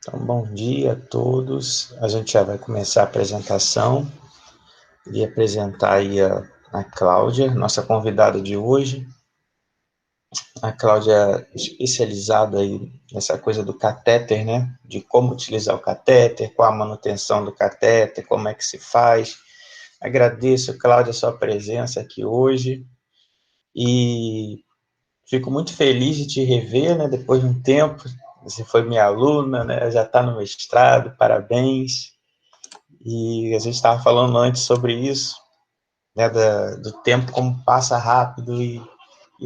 Então, bom dia a todos. A gente já vai começar a apresentação. Queria apresentar aí a Cláudia, nossa convidada de hoje. A Cláudia é especializada aí nessa coisa do catéter, né? De como utilizar o catéter, qual a manutenção do catéter, como é que se faz. Agradeço, Cláudia, a sua presença aqui hoje e fico muito feliz de te rever, né? Depois de um tempo. Você foi minha aluna, né? Já está no mestrado, parabéns. E a gente estava falando antes sobre isso, né, do tempo como passa rápido e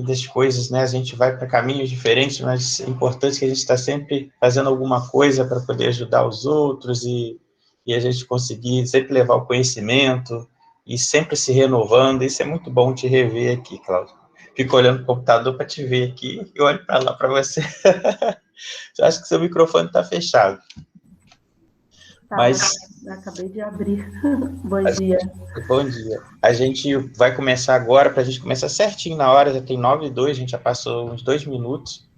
das coisas, né, a gente vai para caminhos diferentes, mas é importante que a gente está sempre fazendo alguma coisa para poder ajudar os outros e a gente conseguir sempre levar o conhecimento e sempre se renovando. Isso é muito bom te rever aqui, Cláudio. Fico olhando para o computador para te ver aqui e olho para lá para você. Eu acho que seu microfone está fechado. Mas acabei de abrir. Bom dia. Bom dia. A gente vai começar agora, para a gente começar certinho na hora, já tem 9h02, a gente já passou uns 2 minutos.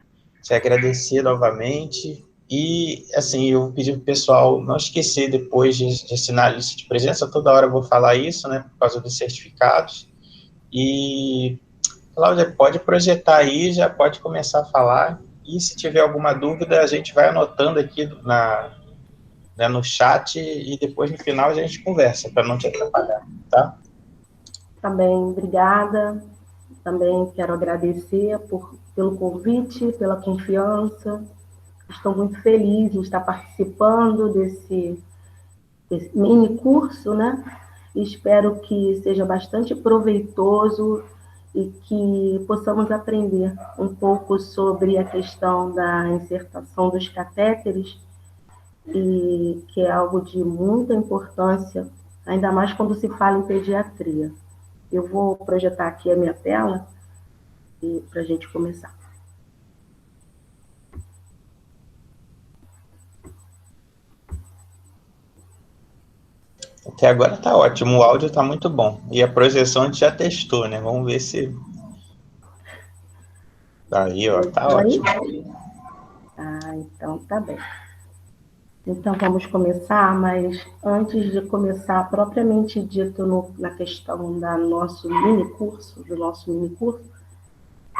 Te agradecer novamente. E, assim, eu pedi para o pessoal não esquecer depois de assinar a lista de presença. Toda hora eu vou falar isso, né, por causa dos certificados. E, Cláudia, pode projetar aí, já pode começar a falar. E se tiver alguma dúvida, a gente vai anotando aqui né, no chat e depois no final a gente conversa, para não te atrapalhar, tá? Também, obrigada. Também quero agradecer pelo convite, pela confiança. Estou muito feliz em estar participando desse mini curso, né? Espero que seja bastante proveitoso e que possamos aprender um pouco sobre a questão da insertação dos catéteres, e que é algo de muita importância, ainda mais quando se fala em pediatria. Eu vou projetar aqui a minha tela para a gente começar. Até agora tá ótimo, o áudio tá muito bom. E a projeção a gente já testou, né? Vamos ver se... Aí, ó, tá ótimo. Ah, então tá bem. Então vamos começar, mas antes de começar propriamente dito na questão do nosso mini curso,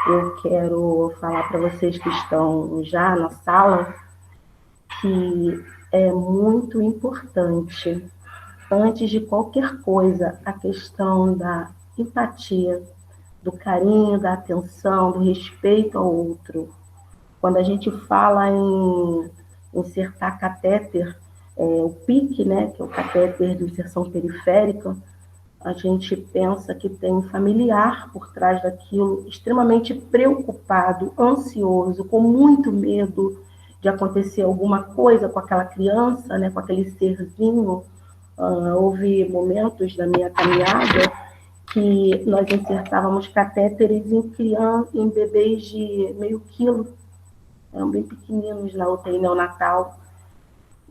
eu quero falar para vocês que estão já na sala que é muito importante, antes de qualquer coisa, a questão da empatia, do carinho, da atenção, do respeito ao outro. Quando a gente fala em insertar catéter, o PIC, né, que é o catéter de inserção periférica, a gente pensa que tem um familiar por trás daquilo, extremamente preocupado, ansioso, com muito medo de acontecer alguma coisa com aquela criança, né, com aquele serzinho. Houve momentos da minha caminhada que nós insertávamos catéteres em bebês de meio quilo, eram bem pequeninos na UTI neonatal.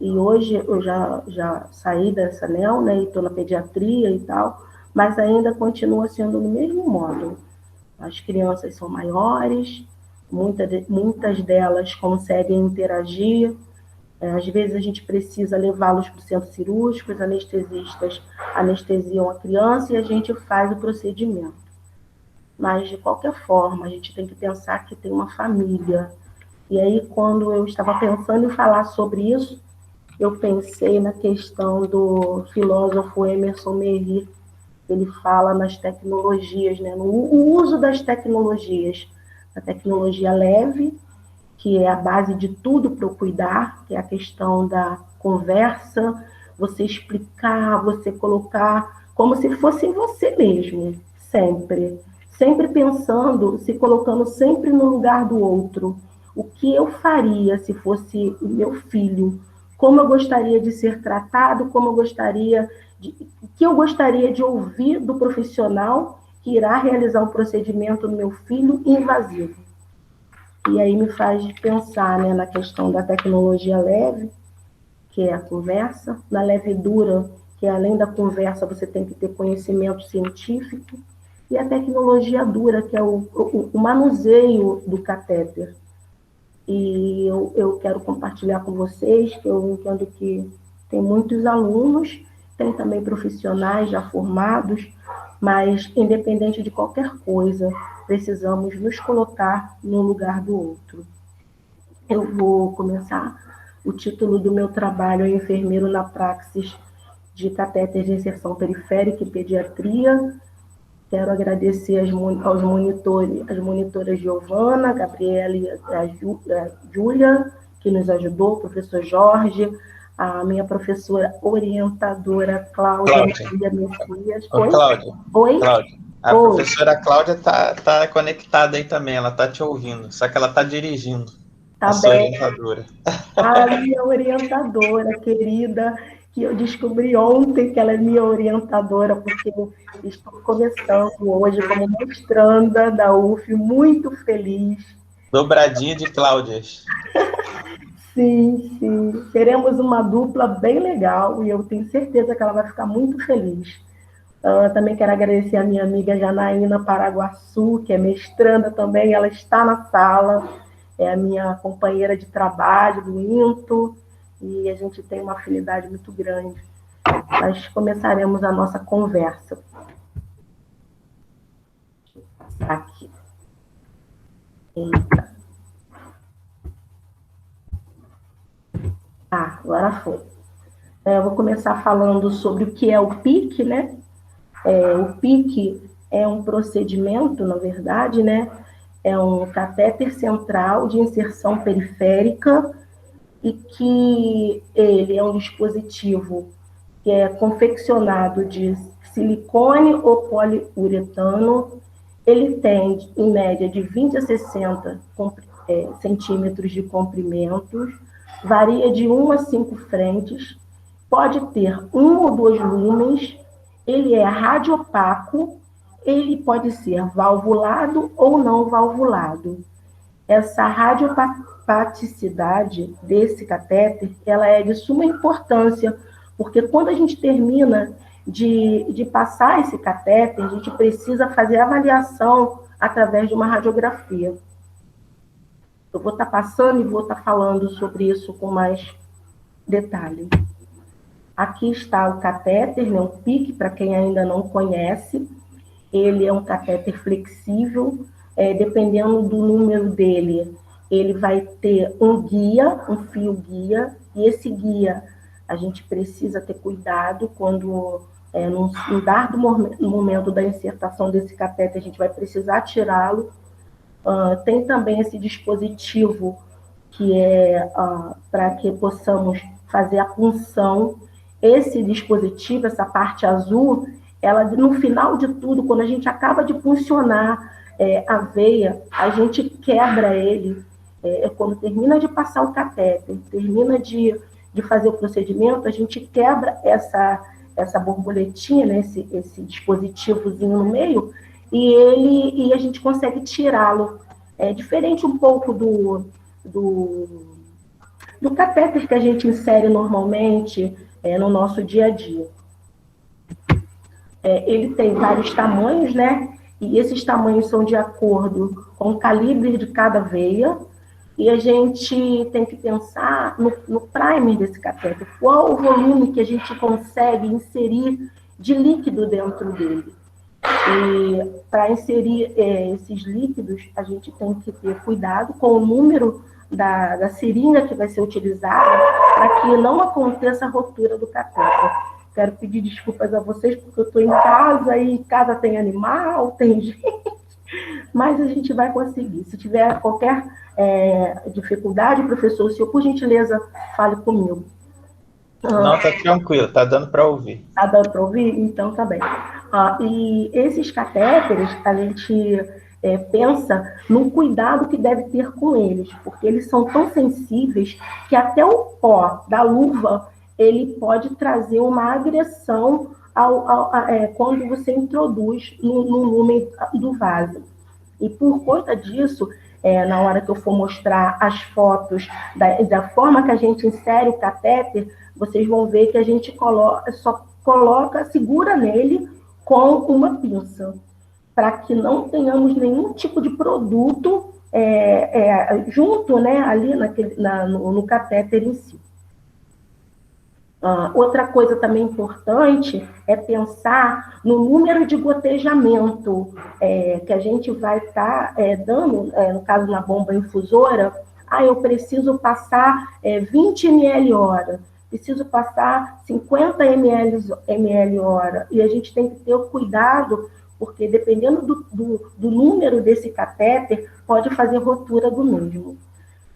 E hoje eu já saí dessa NEL, né, e estou na pediatria e tal, mas ainda continua sendo do mesmo modo. As crianças são maiores, muitas delas conseguem interagir, às vezes a gente precisa levá-los para o centro cirúrgico, os anestesistas anestesiam a criança e a gente faz o procedimento. Mas, de qualquer forma, a gente tem que pensar que tem uma família. E aí, quando eu estava pensando em falar sobre isso, eu pensei na questão do filósofo Emerson Mery. Ele fala nas tecnologias, né? No uso das tecnologias. A tecnologia leve, que é a base de tudo para eu cuidar, que é a questão da conversa, você explicar, você colocar como se fosse você mesmo, sempre. Sempre pensando, se colocando sempre no lugar do outro. O que eu faria se fosse o meu filho? Como eu gostaria de ser tratado? O que eu gostaria de ouvir do profissional que irá realizar um procedimento no meu filho invasivo? E aí me faz pensar, né, na questão da tecnologia leve, que é a conversa, na levedura, que além da conversa você tem que ter conhecimento científico, e a tecnologia dura, que é o manuseio do catéter. E eu quero compartilhar com vocês, que eu entendo que tem muitos alunos, tem também profissionais já formados, mas independente de qualquer coisa, precisamos nos colocar no lugar do outro. Eu vou começar. O título do meu trabalho é Enfermeiro na Praxis de Catéter de Inserção Periférica e Pediatria. Quero agradecer aos monitores, as monitoras Giovana, Gabriela e a Júlia, que nos ajudou, o professor Jorge, a minha professora orientadora Cláudia Maria Messias. Oi, Cláudia. Oi? Cláudia. A Oi. professora Cláudia tá conectada aí também, ela tá te ouvindo, só que ela tá dirigindo. Tá a sua bem. orientadora. A minha orientadora querida, que eu descobri ontem que ela é minha orientadora, porque eu estou começando hoje como mestranda da UF, muito feliz. Dobradinha de Cláudias. Sim, sim. Teremos uma dupla bem legal e eu tenho certeza que ela vai ficar muito feliz. Também quero agradecer a minha amiga Janaína Paraguaçu, que é mestranda também, ela está na sala, é a minha companheira de trabalho do INTO, e a gente tem uma afinidade muito grande. Nós começaremos a nossa conversa. Aqui. Eita. Agora foi. Eu vou começar falando sobre o que é o PIC, né? O PIC é um procedimento, na verdade, né? É um catéter central de inserção periférica e que ele é um dispositivo que é confeccionado de silicone ou poliuretano. Ele tem, em média, de 20 a 60 centímetros de comprimento, varia de 1 a 5 frentes, pode ter 1 ou 2 lumens, ele é radiopaco, ele pode ser valvulado ou não valvulado. Essa radiopaticidade desse catéter, ela é de suma importância, porque quando a gente termina de passar esse catéter, a gente precisa fazer avaliação através de uma radiografia. Eu vou estar passando e vou estar falando sobre isso com mais detalhe. Aqui está o catéter, né, o PIC, para quem ainda não conhece. Ele é um catéter flexível, dependendo do número dele, ele vai ter um guia, um fio guia, e esse guia a gente precisa ter cuidado quando, no dado momento da insertação desse catéter, a gente vai precisar tirá-lo. Tem também esse dispositivo que é para que possamos fazer a punção. Esse dispositivo, essa parte azul, ela, no final de tudo, quando a gente acaba de puncionar a veia, a gente quebra ele. Quando termina de passar o catéter, termina de fazer o procedimento, a gente quebra essa borboletinha, né, esse dispositivozinho no meio, e a gente consegue tirá-lo. É diferente um pouco do catéter que a gente insere normalmente no nosso dia a dia. Ele tem vários tamanhos, né? E esses tamanhos são de acordo com o calibre de cada veia. E a gente tem que pensar no primer desse catéter. Qual o volume que a gente consegue inserir de líquido dentro dele? E para inserir esses líquidos, a gente tem que ter cuidado com o número da seringa que vai ser utilizada para que não aconteça a rotura do catéter. Quero pedir desculpas a vocês, porque eu estou em casa e em casa tem animal, tem gente, mas a gente vai conseguir. Se tiver qualquer dificuldade, professor, o senhor, por gentileza, fale comigo. Não, tá tranquilo, tá dando para ouvir. Tá dando para ouvir? Então tá bem. E esses catéteres, a gente pensa no cuidado que deve ter com eles, porque eles são tão sensíveis que até o pó da luva, ele pode trazer uma agressão quando você introduz no lumen do vaso. E por conta disso, na hora que eu for mostrar as fotos da forma que a gente insere o catéter, vocês vão ver que a gente só segura nele com uma pinça, para que não tenhamos nenhum tipo de produto junto, né, ali no catéter em si. Outra coisa também importante é pensar no número de gotejamento que a gente vai estar dando, no caso na bomba infusora. Eu preciso passar 20 ml hora, preciso passar 50 ml hora, e a gente tem que ter o cuidado, porque dependendo do número desse catéter, pode fazer rotura do mesmo.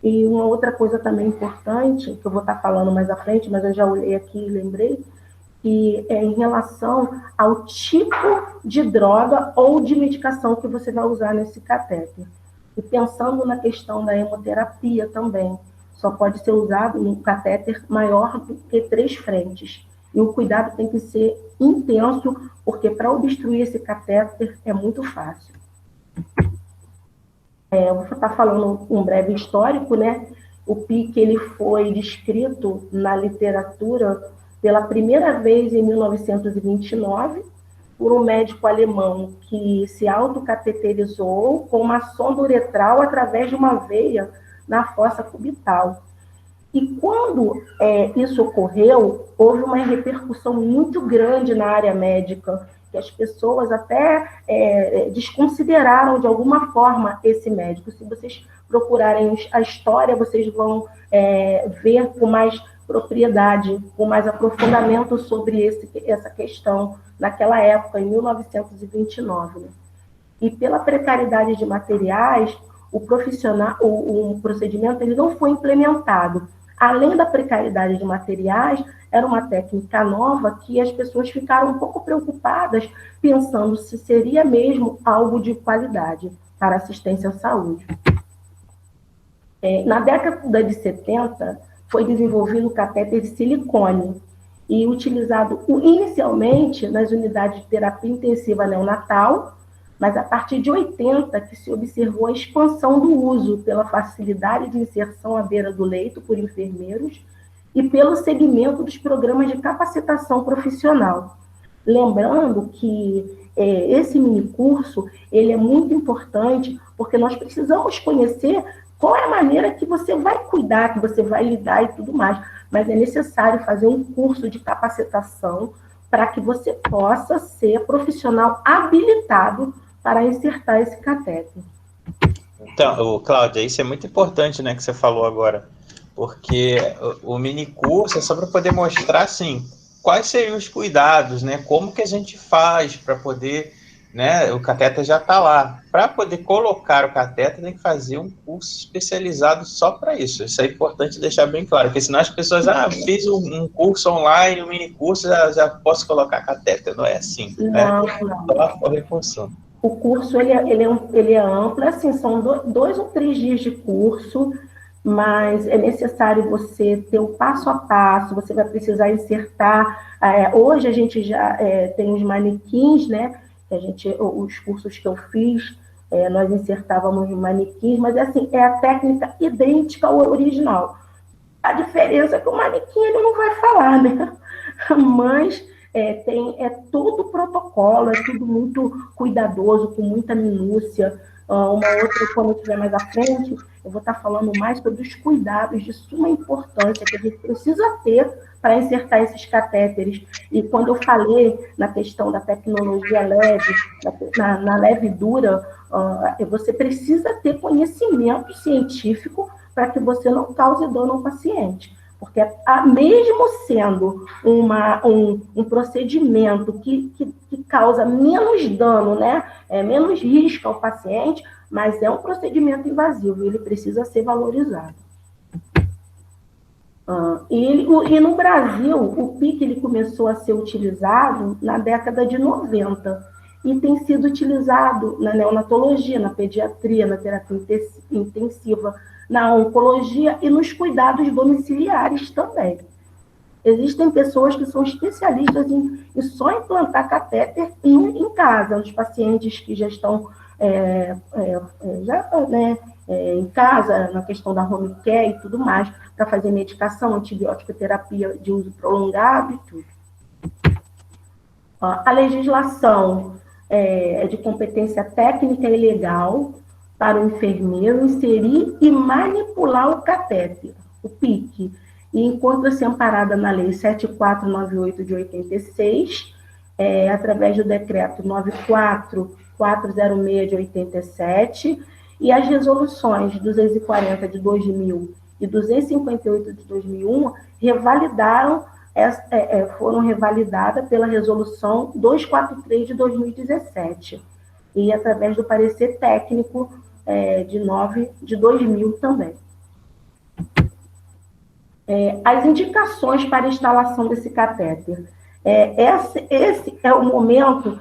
E uma outra coisa também importante, que eu vou estar falando mais à frente, mas eu já olhei aqui e lembrei, que é em relação ao tipo de droga ou de medicação que você vai usar nesse catéter. E pensando na questão da hemoterapia também, só pode ser usado um catéter maior do que 3 frentes. E o cuidado tem que ser intenso, porque para obstruir esse catéter é muito fácil. Eu vou estar falando um breve histórico, né? O PIC ele foi descrito na literatura pela primeira vez em 1929 por um médico alemão que se autocateterizou com uma sonda uretral através de uma veia na fossa cubital. E quando isso ocorreu, houve uma repercussão muito grande na área médica, que as pessoas até desconsideraram de alguma forma esse médico. Se vocês procurarem a história, vocês vão ver com mais propriedade, com mais aprofundamento sobre essa questão naquela época, em 1929. Né? E pela precariedade de materiais, o procedimento ele não foi implementado. Além da precariedade de materiais, era uma técnica nova que as pessoas ficaram um pouco preocupadas, pensando se seria mesmo algo de qualidade para assistência à saúde. Na década de 70, foi desenvolvido o catéter de silicone e utilizado inicialmente nas unidades de terapia intensiva neonatal, mas a partir de 80 que se observou a expansão do uso pela facilidade de inserção à beira do leito por enfermeiros e pelo segmento dos programas de capacitação profissional. Lembrando que esse minicurso ele é muito importante porque nós precisamos conhecer qual é a maneira que você vai cuidar, que você vai lidar e tudo mais, mas é necessário fazer um curso de capacitação para que você possa ser profissional habilitado para insertar esse catéter. Então, Cláudia, isso é muito importante, né, que você falou agora, porque o minicurso é só para poder mostrar, assim, quais seriam os cuidados, né, como que a gente faz para poder, né, o catéter já está lá. Para poder colocar o catéter, tem que fazer um curso especializado só para isso. Isso é importante deixar bem claro, porque senão as pessoas, fiz um curso online, um minicurso, já posso colocar catéter. Não é assim, né? Só reforçando. O curso ele é amplo, assim, são 2 ou 3 dias de curso, mas é necessário você ter o passo a passo, você vai precisar insertar. Hoje a gente já tem os manequins, né? Os cursos que eu fiz, nós insertávamos manequins, mas assim, é a técnica idêntica ao original. A diferença é que o manequim ele não vai falar, né? Mas tem todo protocolo, é tudo muito cuidadoso, com muita minúcia. Uma outra, quando eu estiver mais à frente, eu vou estar falando mais sobre os cuidados de suma importância que a gente precisa ter para insertar esses catéteres. E quando eu falei na questão da tecnologia leve, na leve dura, você precisa ter conhecimento científico para que você não cause dano ao paciente. Porque mesmo sendo um procedimento que causa menos dano, né? Menos risco ao paciente, mas é um procedimento invasivo, ele precisa ser valorizado. E no Brasil, o PIC ele começou a ser utilizado na década de 90 e tem sido utilizado na neonatologia, na pediatria, na terapia intensiva, na oncologia e nos cuidados domiciliares também. Existem pessoas que são especialistas em só implantar catéter em casa, nos pacientes que já estão em casa, na questão da home care e tudo mais, para fazer medicação, antibiótico, terapia de uso prolongado e tudo. A legislação é de competência técnica e legal, para o enfermeiro inserir e manipular o catéter, o PIC, e encontra-se amparada na Lei 7498 de 86, através do Decreto 94406 de 87, e as resoluções 240 de 2000 e 258 de 2001 foram revalidadas pela Resolução 243 de 2017, e através do parecer técnico de 9 de 2000 também. As indicações para a instalação desse catéter. Esse é o momento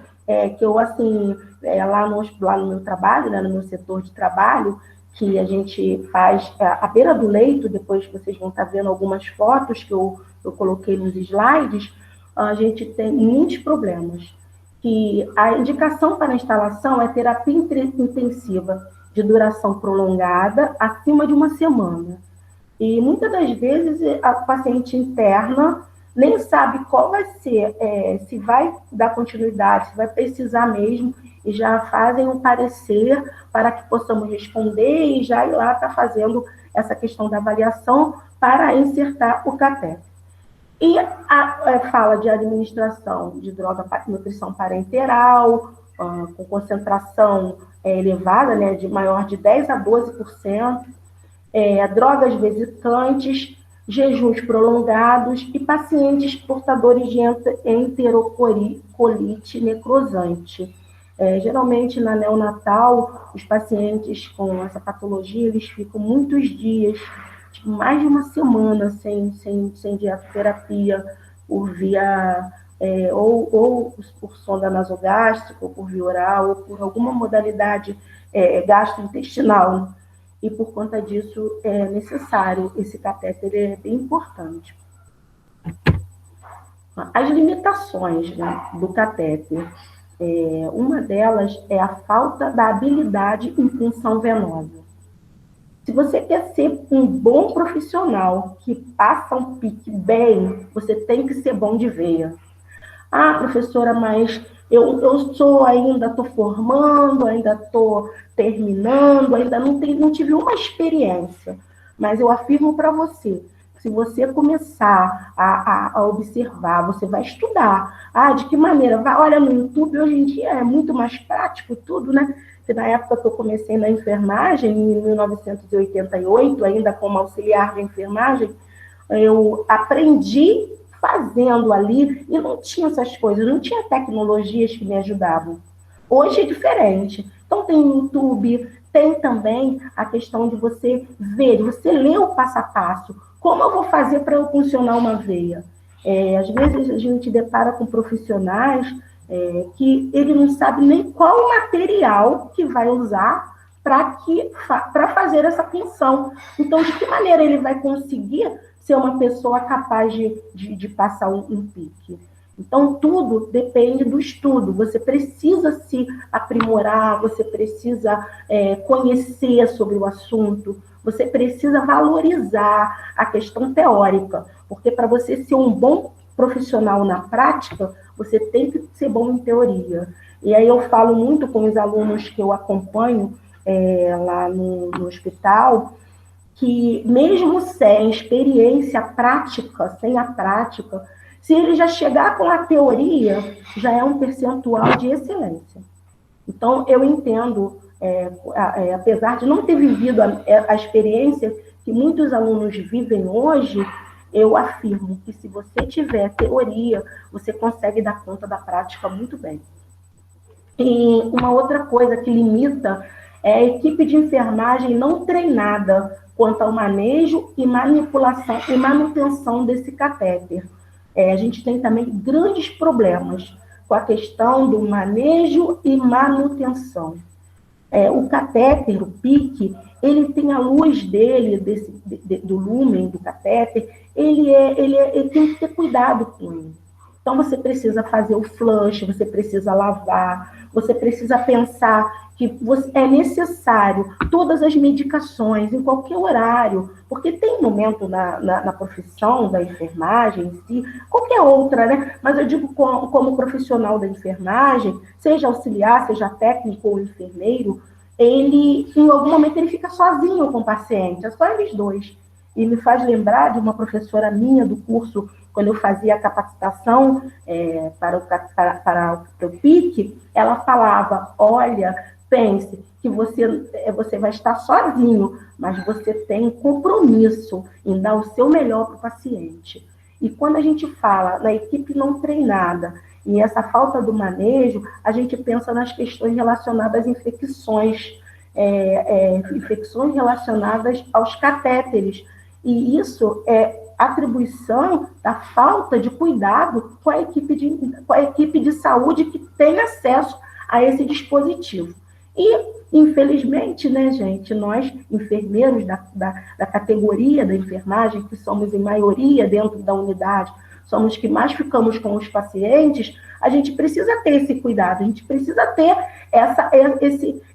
que eu, assim, lá no meu trabalho, né, no meu setor de trabalho, que a gente faz à beira do leito, depois vocês vão estar vendo algumas fotos que eu coloquei nos slides, a gente tem muitos problemas. Que a indicação para a instalação é terapia intensiva de duração prolongada, acima de uma semana. E muitas das vezes a paciente interna nem sabe qual vai ser, se vai dar continuidade, se vai precisar mesmo, e já fazem um parecer para que possamos responder e já ir lá estar fazendo essa questão da avaliação para insertar o catéter. E fala de administração de droga, nutrição parenteral, com concentração elevada, né, de maior de 10 a 12%, drogas vesicantes, jejuns prolongados e pacientes portadores de enterocolite necrosante. Geralmente, na neonatal, os pacientes com essa patologia, eles ficam muitos dias, tipo, mais de uma semana sem dietoterapia, por via, ou por sonda nasogástrica, ou por via oral, ou por alguma modalidade gastrointestinal. E por conta disso é necessário, esse catéter é bem importante. As limitações, né, do catéter, uma delas é a falta da habilidade em punção venosa. Se você quer ser um bom profissional que passa um PIC bem, você tem que ser bom de veia. Ah, professora, mas eu sou ainda, estou formando, ainda estou terminando, ainda não tive uma experiência. Mas eu afirmo para você, se você começar a observar, você vai estudar. Ah, de que maneira? Olha, no YouTube, hoje em dia, é muito mais prático tudo, né? Que na época que eu comecei na enfermagem, em 1988, ainda como auxiliar de enfermagem, eu aprendi fazendo ali, e não tinha essas coisas, não tinha tecnologias que me ajudavam. Hoje é diferente. Então, tem YouTube, tem também a questão de você ver, de você ler o passo a passo. Como eu vou fazer para eu funcionar uma veia? Às vezes, a gente depara com profissionais que ele não sabe nem qual o material que vai usar para fazer essa punção. Então, de que maneira ele vai conseguir ser uma pessoa capaz de passar um PIC? Então, tudo depende do estudo. Você precisa se aprimorar, você precisa conhecer sobre o assunto, você precisa valorizar a questão teórica, porque para você ser um bom profissional na prática, você tem que ser bom em teoria. E aí eu falo muito com os alunos que eu acompanho lá no hospital, que mesmo sem experiência prática, sem a prática, se ele já chegar com a teoria, já é um percentual de excelência. Então, eu entendo, apesar de não ter vivido a experiência que muitos alunos vivem hoje, eu afirmo que se você tiver teoria, você consegue dar conta da prática muito bem. E uma outra coisa que limita é a equipe de enfermagem não treinada quanto ao manejo e manipulação e manutenção desse catéter. A gente tem também grandes problemas com a questão do manejo e manutenção. O catéter, o PIC, ele tem a luz dele, do lúmen do catéter, ele tem que ter cuidado com ele. Então, você precisa fazer o flush, você precisa lavar, você precisa pensar que é necessário todas as medicações, em qualquer horário, porque tem momento na profissão da enfermagem em si, qualquer outra, né? Mas eu digo como profissional da enfermagem, seja auxiliar, seja técnico ou enfermeiro, ele, em algum momento, ele fica sozinho com o paciente, é só eles dois. E me faz lembrar de uma professora minha do curso, quando eu fazia a capacitação para o PIC, ela falava, olha, pense que você vai estar sozinho, mas você tem compromisso em dar o seu melhor para o paciente. E quando a gente fala na equipe não treinada e essa falta do manejo, a gente pensa nas questões relacionadas às infecções relacionadas aos catéteres. E isso é atribuição da falta de cuidado com a equipe de saúde que tem acesso a esse dispositivo. E, infelizmente, né, gente, nós, enfermeiros da categoria da enfermagem, que somos em maioria dentro da unidade, somos os que mais ficamos com os pacientes, a gente precisa ter esse cuidado, a gente precisa ter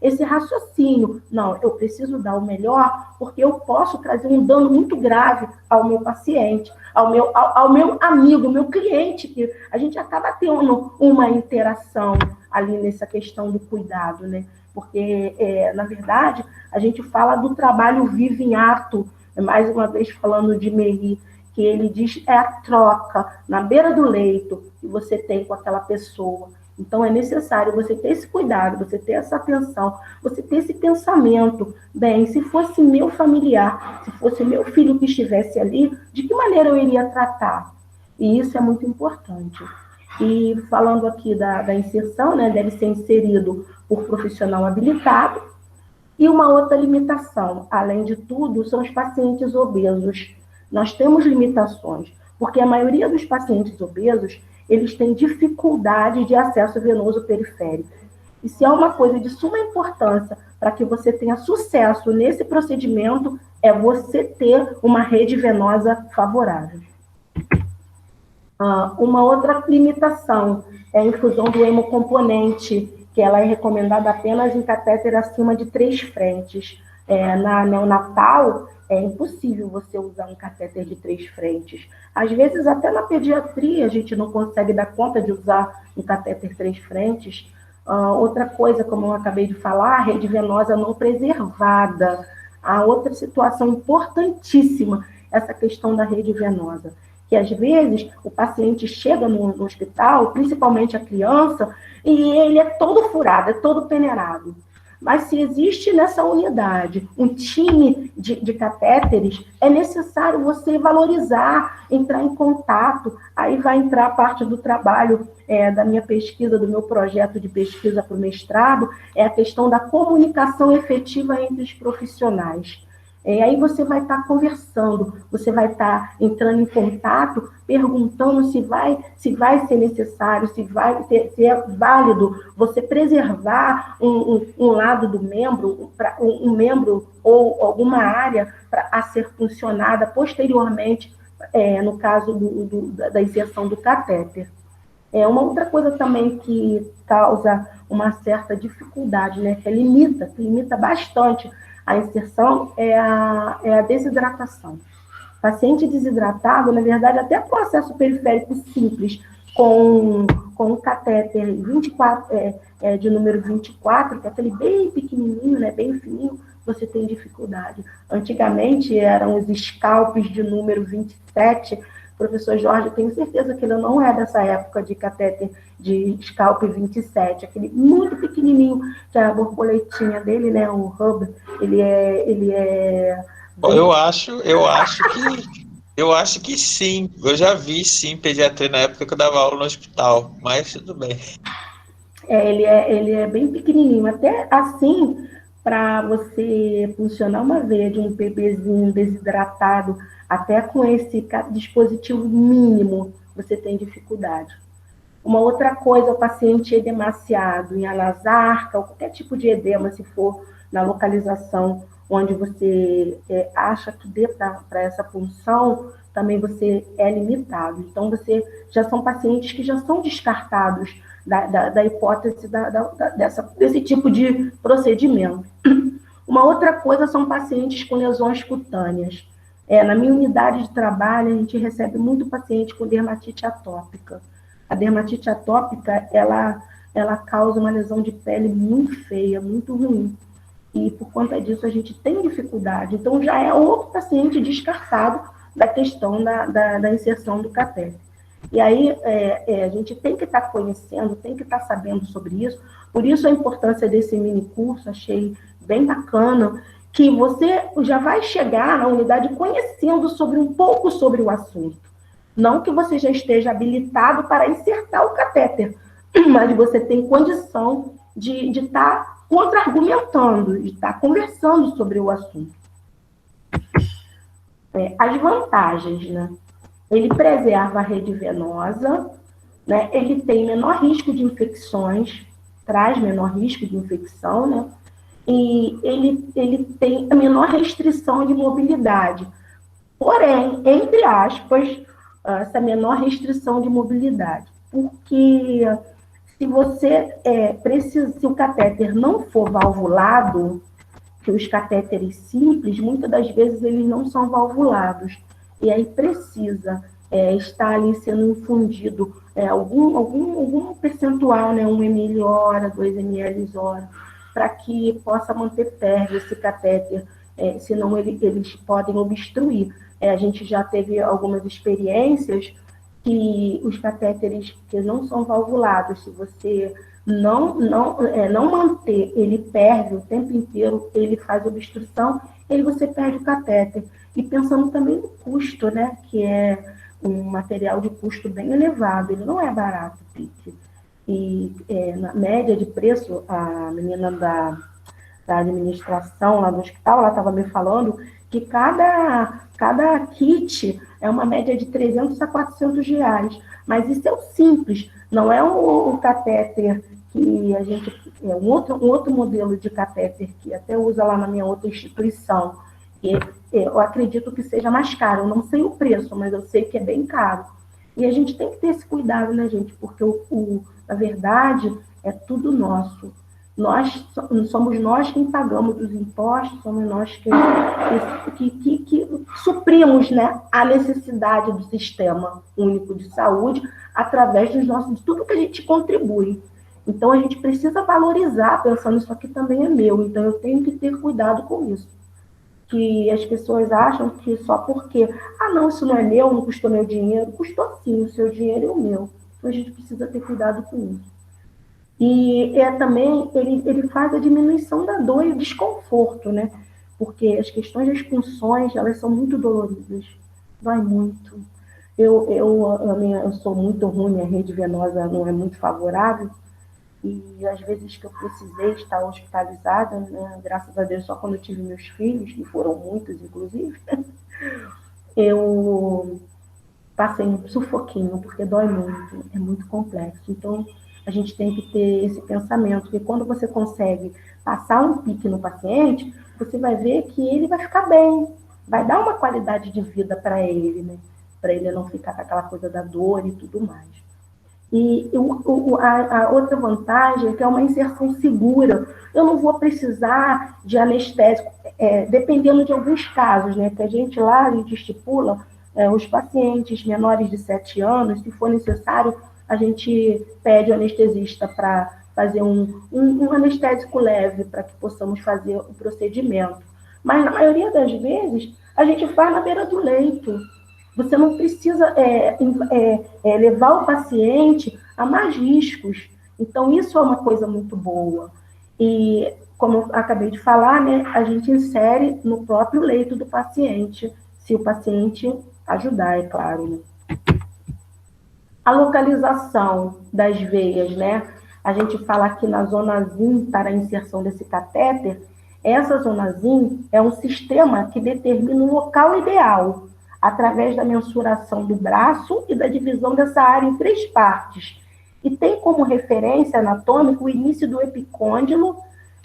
esse raciocínio. Não, eu preciso dar o melhor, porque eu posso trazer um dano muito grave ao meu paciente, ao meu amigo, meu cliente, que a gente acaba tendo uma interação ali nessa questão do cuidado, né? Porque, na verdade, a gente fala do trabalho vivo em ato, mais uma vez falando de Mery, que ele diz é a troca na beira do leito que você tem com aquela pessoa. Então, é necessário você ter esse cuidado, você ter essa atenção, você ter esse pensamento. Bem, se fosse meu familiar, se fosse meu filho que estivesse ali, de que maneira eu iria tratar? E isso é muito importante. E falando aqui da inserção, né, deve ser inserido por profissional habilitado. E uma outra limitação, além de tudo, são os pacientes obesos. Nós temos limitações, porque a maioria dos pacientes obesos, eles têm dificuldade de acesso venoso periférico. E se há uma coisa de suma importância para que você tenha sucesso nesse procedimento, é você ter uma rede venosa favorável. Uma outra limitação é a infusão do hemocomponente, que ela é recomendada apenas em catéter acima de 3 frentes. Na neonatal, é impossível você usar um catéter de 3 frentes. Às vezes, até na pediatria, a gente não consegue dar conta de usar um catéter 3 frentes. Outra coisa, como eu acabei de falar, a rede venosa não preservada. A outra situação importantíssima, essa questão da rede venosa. Que às vezes o paciente chega no hospital, principalmente a criança, e ele é todo furado, é todo peneirado. Mas se existe nessa unidade um time de catéteres, é necessário você valorizar, entrar em contato. Aí vai entrar a parte do trabalho da minha pesquisa, do meu projeto de pesquisa para o mestrado, é a questão da comunicação efetiva entre os profissionais. Aí você vai estar conversando, você vai estar entrando em contato, perguntando se vai ser necessário, se é válido você preservar um lado do membro, um membro ou alguma área a ser funcionada posteriormente, no caso da inserção do catéter. Uma outra coisa também que causa uma certa dificuldade, né, que limita bastante a inserção é a desidratação. Paciente desidratado, na verdade, até com acesso periférico simples, com um catéter 24, de número 24, que é aquele bem pequenininho, né, bem fininho, você tem dificuldade. Antigamente, eram os scalpes de número 27. Professor Jorge, eu tenho certeza que ele não é dessa época de catéter de scalp 27, aquele muito pequenininho, que é a borboletinha dele, né, o hub, ele é... Eu acho que sim. Eu já vi sim pediatria na época que eu dava aula no hospital, mas tudo bem. Ele é bem pequenininho, até assim, para você funcionar uma veia de um bebezinho desidratado, até com esse dispositivo mínimo, você tem dificuldade. Uma outra coisa, o paciente edemaciado em anasarca, ou qualquer tipo de edema, se for na localização onde você acha que dê para essa punção, também você é limitado. Então, já são pacientes que já são descartados da hipótese desse tipo de procedimento. Uma outra coisa são pacientes com lesões cutâneas. Na minha unidade de trabalho, a gente recebe muito paciente com dermatite atópica. A dermatite atópica, ela causa uma lesão de pele muito feia, muito ruim. e por conta disso a gente tem dificuldade. Então já é outro paciente descartado da questão da inserção do catéter. E aí a gente tem que estar conhecendo, tem que estar sabendo sobre isso. Por isso a importância desse mini curso, achei bem bacana, que você já vai chegar na unidade conhecendo sobre um pouco sobre o assunto. Não que você já esteja habilitado para insertar o catéter, mas você tem condição de estar contra-argumentando, de estar conversando sobre o assunto. As vantagens, né? Ele preserva a rede venosa, né? Ele tem menor risco de infecções, traz menor risco de infecção, né? E ele tem a menor restrição de mobilidade. Porém, entre aspas, essa menor restrição de mobilidade. Porque se você precisa, se o catéter não for valvulado, que os catéteres simples, muitas das vezes eles não são valvulados. E aí precisa estar ali sendo infundido algum percentual, né, 1 ml hora, 2 ml hora, para que possa manter férreo esse catéter, senão eles podem obstruir. A gente já teve algumas experiências que os catéteres que não são valvulados, se você não manter ele perde o tempo inteiro, ele faz obstrução, você perde o catéter. E pensando também no custo, né, que é um material de custo bem elevado, ele não é barato, PIC. E na média de preço, a menina da administração lá do hospital, ela estava me falando que cada kit é uma média de 300 a 400 reais. Mas isso é o simples, não é o catéter que a gente... um outro modelo de catéter que até usa lá na minha outra instituição. E eu acredito que seja mais caro. Eu não sei o preço, mas eu sei que é bem caro. E a gente tem que ter esse cuidado, né, gente? Porque, na verdade, é tudo nosso. Somos nós quem pagamos os impostos, somos nós que suprimos, né, a necessidade do sistema único de saúde através de tudo que a gente contribui. Então, a gente precisa valorizar, pensando, isso aqui também é meu, então eu tenho que ter cuidado com isso. Que as pessoas acham que só porque, não, isso não é meu, não custou meu dinheiro, custou sim o seu dinheiro e o meu. Então, a gente precisa ter cuidado com isso. E também ele faz a diminuição da dor e desconforto, né? Porque as questões das punções, elas são muito doloridas, dói muito. Eu sou muito ruim, a rede venosa não é muito favorável, e às vezes que eu precisei estar hospitalizada, né? Graças a Deus, só quando eu tive meus filhos, que foram muitos, inclusive, eu passei um sufoquinho, porque dói muito, é muito complexo. Então, a gente tem que ter esse pensamento, que quando você consegue passar um pique no paciente, você vai ver que ele vai ficar bem, vai dar uma qualidade de vida para ele, né? Para ele não ficar com aquela coisa da dor e tudo mais. E a outra vantagem é que é uma inserção segura. Eu não vou precisar de anestésico, dependendo de alguns casos, né? Que a gente estipula os pacientes menores de 7 anos, se for necessário, a gente pede o anestesista para fazer um anestésico leve, para que possamos fazer o procedimento. Mas, na maioria das vezes, a gente faz na beira do leito. Você não precisa levar o paciente a mais riscos. Então, isso é uma coisa muito boa. E, como eu acabei de falar, né, a gente insere no próprio leito do paciente, se o paciente ajudar, é claro. Né? A localização das veias, né? A gente fala aqui na zona ZIM para a inserção desse catéter. Essa zona ZIM é um sistema que determina o local ideal, através da mensuração do braço e da divisão dessa área em 3 partes. E tem como referência anatômica o início do epicôndilo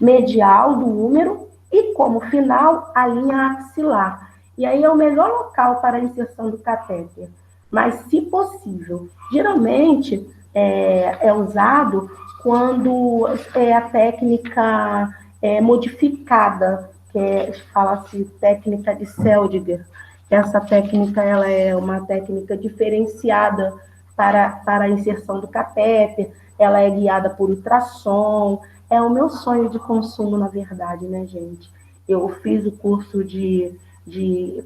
medial do úmero e, como final, a linha axilar. E aí é o melhor local para a inserção do catéter. Mas, se possível, geralmente é usado quando é a técnica modificada, que fala-se técnica de Seldinger. Essa técnica ela é uma técnica diferenciada para a inserção do catéter, ela é guiada por ultrassom, é o meu sonho de consumo, na verdade, né, gente? Eu fiz o curso de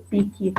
PIC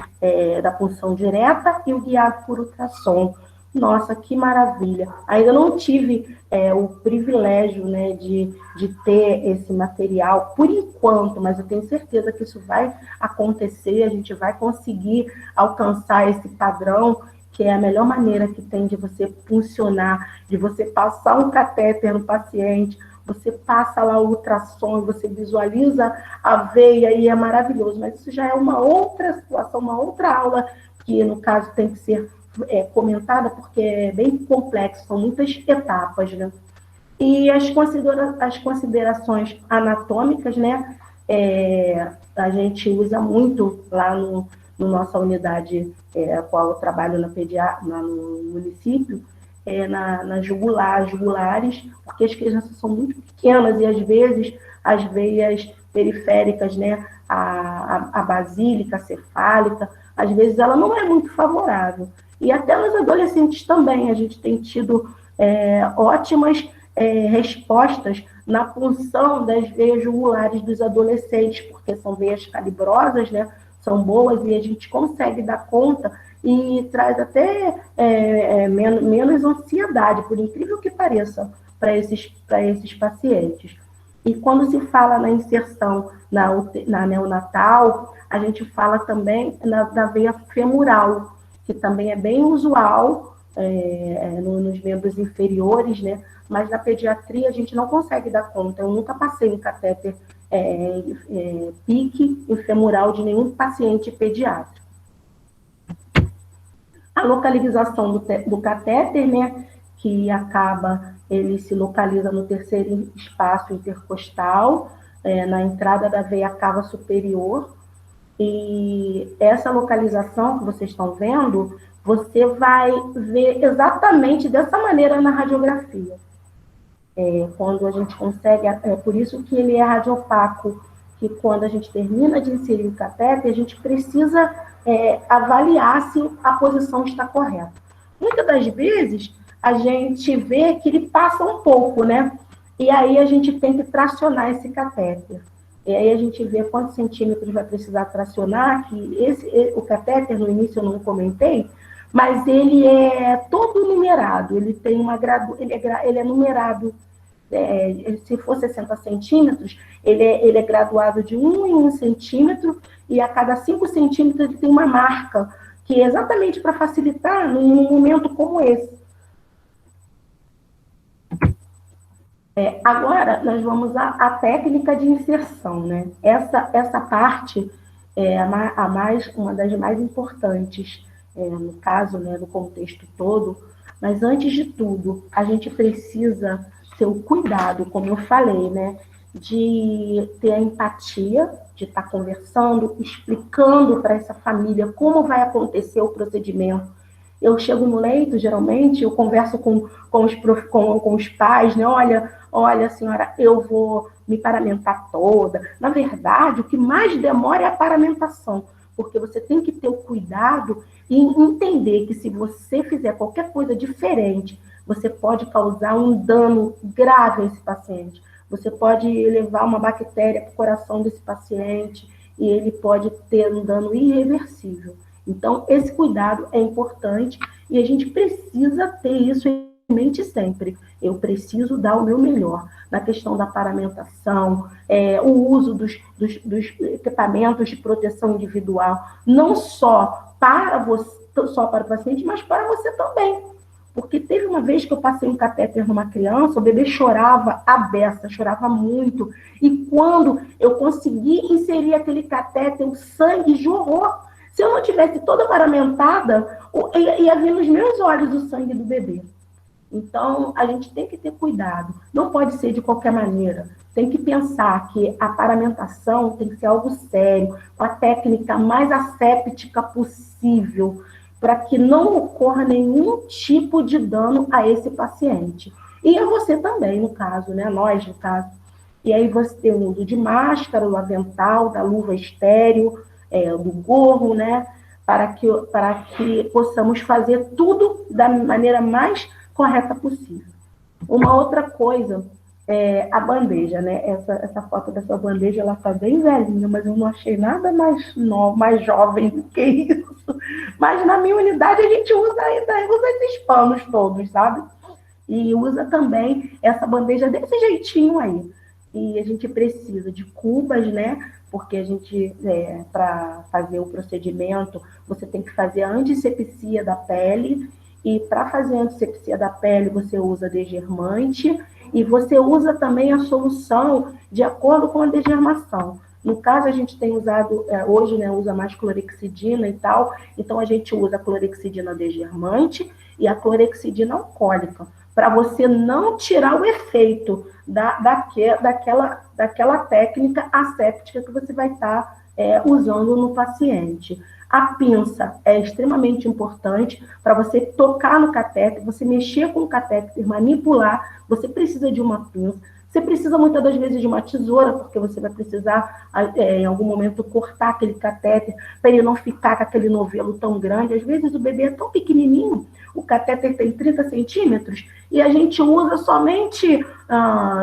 da punção direta e o guiado por ultrassom. Nossa, que maravilha! Ainda não tive o privilégio, né, de ter esse material por enquanto, mas eu tenho certeza que isso vai acontecer, a gente vai conseguir alcançar esse padrão, que é a melhor maneira que tem de você funcionar, de você passar um catéter no paciente, você passa lá o ultrassom, você visualiza a veia e é maravilhoso, mas isso já é uma outra situação, uma outra aula, que no caso tem que ser comentada, porque é bem complexo, são muitas etapas, né? E as considerações anatômicas, né? A gente usa muito lá no nossa unidade, a qual eu trabalho no município, nas jugulares, porque as crianças são muito pequenas e às vezes as veias periféricas, né? A basílica, a cefálica, às vezes ela não é muito favorável. E até nos adolescentes também, a gente tem tido ótimas respostas na punção das veias jugulares dos adolescentes, porque são veias calibrosas, né? São boas e a gente consegue dar conta e traz até menos ansiedade, por incrível que pareça, para esses pacientes. E quando se fala na inserção na neonatal, a gente fala também da veia femoral, que também é bem usual nos membros inferiores, né? Mas na pediatria a gente não consegue dar conta. Eu nunca passei um catéter PIC femoral de nenhum paciente pediátrico. A localização do catéter, né? Que ele se localiza no terceiro espaço intercostal, na entrada da veia cava superior. E essa localização que vocês estão vendo, você vai ver exatamente dessa maneira na radiografia. Quando a gente consegue, por isso que ele é radiopaco, que quando a gente termina de inserir o catéter, a gente precisa avaliar se a posição está correta. Muitas das vezes, a gente vê que ele passa um pouco, né? E aí a gente tem que tracionar esse catéter. E aí a gente vê quantos centímetros vai precisar tracionar, que o catéter, no início eu não comentei, mas ele é todo numerado, ele tem ele é numerado, se for 60 centímetros, ele é graduado de 1 em 1 centímetro, e a cada 5 centímetros ele tem uma marca, que é exatamente para facilitar num momento como esse. Agora, nós vamos à técnica de inserção, né? Essa parte é uma das mais importantes, no caso, né, no contexto todo, mas antes de tudo, a gente precisa ter o cuidado, como eu falei, né, de ter a empatia, de estar conversando, explicando para essa família como vai acontecer o procedimento. Eu chego no leito, geralmente, eu converso com os pais, né? Olha, senhora, eu vou me paramentar toda. Na verdade, o que mais demora é a paramentação, porque você tem que ter o cuidado e entender que se você fizer qualquer coisa diferente, você pode causar um dano grave a esse paciente. Você pode levar uma bactéria para o coração desse paciente e ele pode ter um dano irreversível. Então, esse cuidado é importante e a gente precisa ter isso em mente sempre. Eu preciso dar o meu melhor na questão da paramentação, o uso dos equipamentos de proteção individual, não só para o paciente, mas para você também. Porque teve uma vez que eu passei um catéter numa criança, o bebê chorava a beça, chorava muito. E quando eu consegui inserir aquele catéter, o sangue jorrou. Se eu não tivesse toda paramentada, ia vir nos meus olhos o sangue do bebê. Então, a gente tem que ter cuidado. Não pode ser de qualquer maneira. Tem que pensar que a paramentação tem que ser algo sério, com a técnica mais asséptica possível, para que não ocorra nenhum tipo de dano a esse paciente. E a você também, no caso, né? Nós, no caso. E aí você tem o uso de máscara, o avental, da luva estéreo, do gorro, né? Para que possamos fazer tudo da maneira mais correta possível. Uma outra coisa A bandeja, né? Essa foto dessa bandeja, ela tá bem velhinha, mas eu não achei nada mais novo, mais jovem do que isso. Mas na minha unidade a gente usa ainda, usa esses panos todos, sabe? E usa também essa bandeja desse jeitinho aí. E a gente precisa de cubas, né? Porque a gente, para fazer o procedimento, você tem que fazer a antisepsia da pele. E para fazer a antisepsia da pele, você usa degermante. E você usa também a solução de acordo com a degermação. No caso, a gente tem usado, hoje, né, usa mais clorexidina e tal, então a gente usa a clorexidina degermante e a clorexidina alcoólica, para você não tirar o efeito daquela técnica asséptica que você vai estar usando no paciente. A pinça é extremamente importante para você tocar no catéter, você mexer com o catéter, manipular, você precisa de uma pinça. Você precisa muitas das vezes de uma tesoura, porque você vai precisar, em algum momento, cortar aquele catéter para ele não ficar com aquele novelo tão grande. Às vezes o bebê é tão pequenininho, o catéter tem 30 centímetros, e a gente usa somente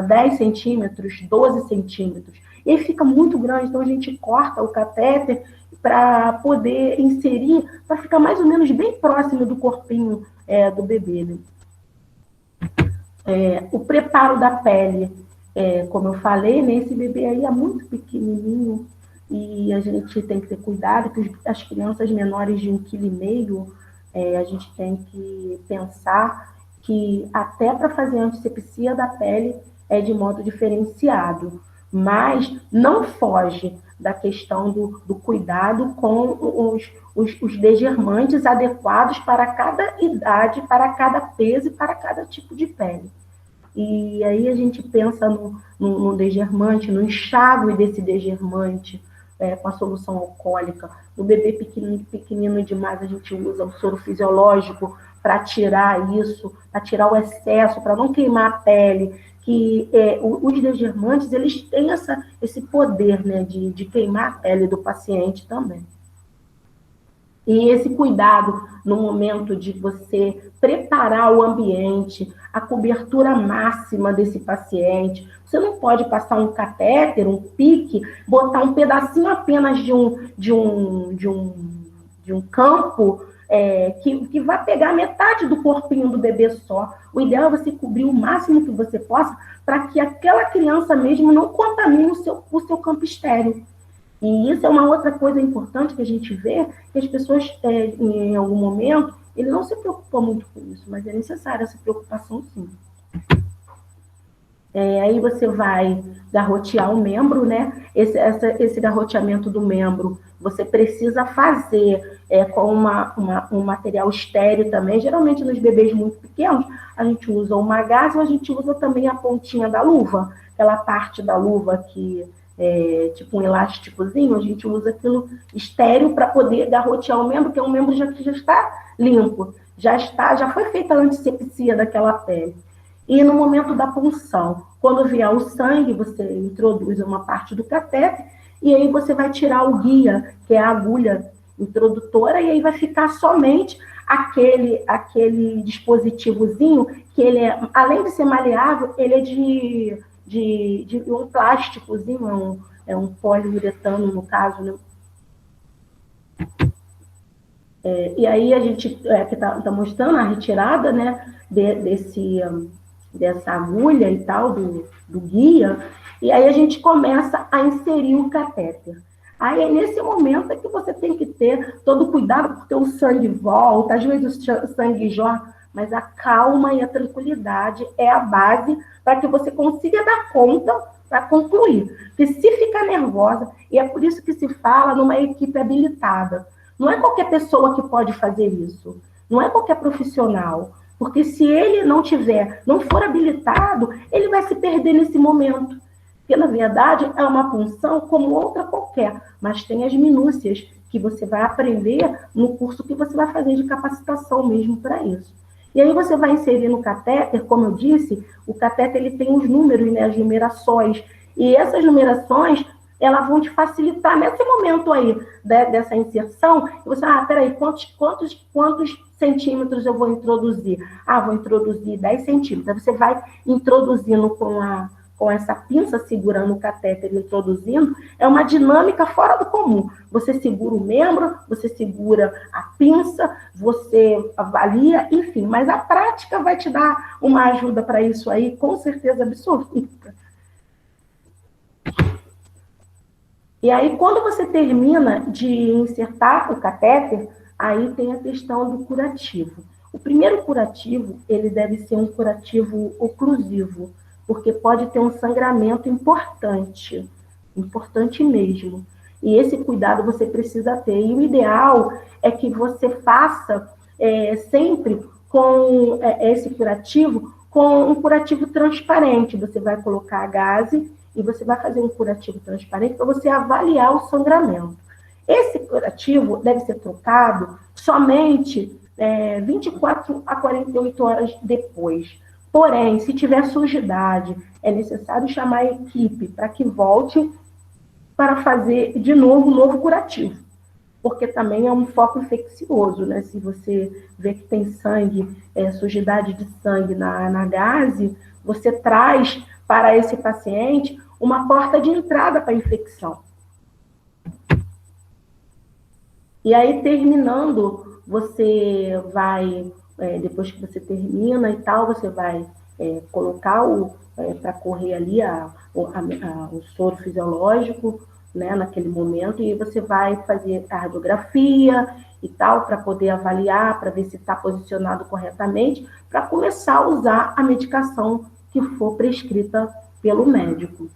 10 centímetros, 12 centímetros. E aí fica muito grande, então a gente corta o catéter para poder inserir, para ficar mais ou menos bem próximo do corpinho do bebê, né? O preparo da pele, como eu falei, né, esse bebê aí é muito pequenininho e a gente tem que ter cuidado que as crianças menores de 1,5 kg, a gente tem que pensar que até para fazer a antisepsia da pele é de modo diferenciado, mas não foge da questão do cuidado com os degermantes adequados para cada idade, para cada peso e para cada tipo de pele. E aí a gente pensa no degermante, no enxágue desse degermante, com a solução alcoólica. No bebê pequenino demais, a gente usa o soro fisiológico para tirar isso, para tirar o excesso, para não queimar a pele. Que os degermantes, eles têm esse poder, né, de queimar a pele do paciente também. E esse cuidado no momento de você preparar o ambiente, a cobertura máxima desse paciente. Você não pode passar um catéter, um pique, botar um pedacinho apenas de um campo que vai pegar metade do corpinho do bebê só. O ideal é você cobrir o máximo que você possa para que aquela criança mesmo não contamine o seu campo estéril. E isso é uma outra coisa importante que a gente vê, que as pessoas, em algum momento, ele não se preocupa muito com isso, mas é necessária essa preocupação, sim. Aí você vai garrotear o membro, né? Esse garroteamento do membro, você precisa fazer com um material estéreo também. Geralmente, nos bebês muito pequenos, a gente usa uma gaze, ou a gente usa também a pontinha da luva, aquela parte da luva que tipo um elásticozinho, a gente usa aquilo estéreo para poder garrotear o membro, que é um membro que já está limpo, já foi feita a antisepsia daquela pele. E no momento da punção, quando vier o sangue, você introduz uma parte do catéter e aí você vai tirar o guia, que é a agulha introdutora, e aí vai ficar somente aquele dispositivozinho que ele além de ser maleável, ele é de um plásticozinho, um poliuretano, no caso, né? E aí a gente que tá mostrando a retirada, né, dessa agulha e tal, do guia, e aí a gente começa a inserir o catéter. Aí é nesse momento é que você tem que ter todo o cuidado, porque o sangue volta, às vezes o sangue jorra, mas a calma e a tranquilidade é a base para que você consiga dar conta para concluir. Porque se ficar nervosa, e é por isso que se fala numa equipe habilitada, não é qualquer pessoa que pode fazer isso, não é qualquer profissional, porque se ele não for habilitado, ele vai se perder nesse momento. Porque, na verdade, é uma função como outra qualquer, mas tem as minúcias que você vai aprender no curso que você vai fazer de capacitação mesmo para isso. E aí você vai inserir no catéter, como eu disse, o catéter ele tem os números, né, as numerações, e essas numerações elas vão te facilitar nesse momento aí dessa inserção. E você, peraí, quantos centímetros eu vou introduzir? Vou introduzir 10 centímetros. Aí você vai introduzindo com essa pinça, segurando o catéter, introduzindo, é uma dinâmica fora do comum. Você segura o membro, você segura a pinça, você avalia, enfim, mas a prática vai te dar uma ajuda para isso aí, com certeza absoluta. E aí, quando você termina de insertar o catéter, aí tem a questão do curativo. O primeiro curativo, ele deve ser um curativo oclusivo, porque pode ter um sangramento importante mesmo. E esse cuidado você precisa ter. E o ideal é que você faça sempre com esse curativo, com um curativo transparente. Você vai colocar a gaze e você vai fazer um curativo transparente para você avaliar o sangramento. Esse curativo deve ser trocado somente 24 a 48 horas depois. Porém, se tiver sujidade, é necessário chamar a equipe para que volte para fazer de novo um novo curativo. Porque também é um foco infeccioso, né? Se você vê que tem sangue, sujidade de sangue na gaze, você traz para esse paciente uma porta de entrada para a infecção. E aí, terminando, você vai, depois que você termina e tal, você vai colocar para correr ali o soro fisiológico, né, naquele momento, e você vai fazer a radiografia e tal, para poder avaliar, para ver se está posicionado corretamente, para começar a usar a medicação que for prescrita pelo médico.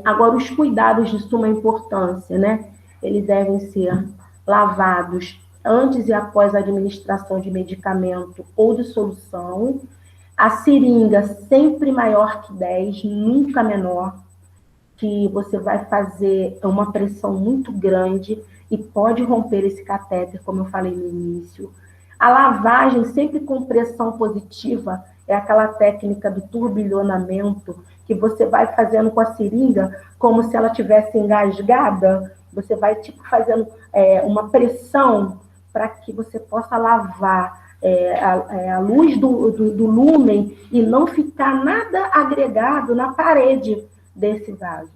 Agora, os cuidados de suma importância, né? Eles devem ser lavados antes e após a administração de medicamento ou de solução. A seringa sempre maior que 10, nunca menor, que você vai fazer uma pressão muito grande e pode romper esse catéter, como eu falei no início. A lavagem sempre com pressão positiva é aquela técnica do turbilhonamento, que você vai fazendo com a seringa como se ela tivesse engasgada. Você vai tipo fazendo uma pressão para que você possa lavar a luz do lúmen e não ficar nada agregado na parede desse vaso,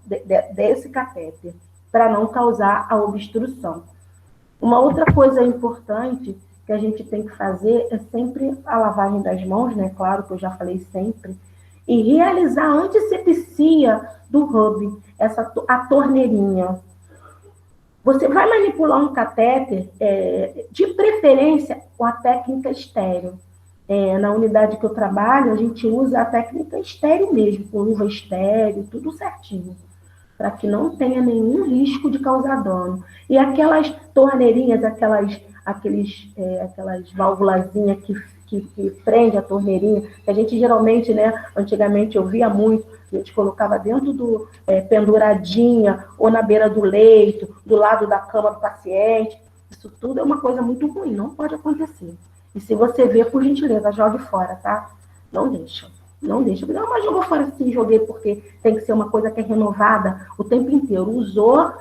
desse catéter, para não causar a obstrução. Uma outra coisa importante que a gente tem que fazer é sempre a lavagem das mãos, né? Claro que eu já falei sempre, e realizar a antisepsia do hub, a torneirinha. Você vai manipular um catéter, de preferência, com a técnica estéreo. Na unidade que eu trabalho, a gente usa a técnica estéreo mesmo, com luva estéreo, tudo certinho, para que não tenha nenhum risco de causar dano. E aquelas torneirinhas, aquelas válvulazinhas que prende a torneirinha, que a gente geralmente, né, antigamente eu via muito, a gente colocava dentro do penduradinha, ou na beira do leito, do lado da cama do paciente. Isso tudo é uma coisa muito ruim, não pode acontecer. E se você vê, por gentileza, jogue fora, tá? Não deixa. Não deixa. Não, mas jogou fora sim, joguei, porque tem que ser uma coisa que é renovada o tempo inteiro. Usou,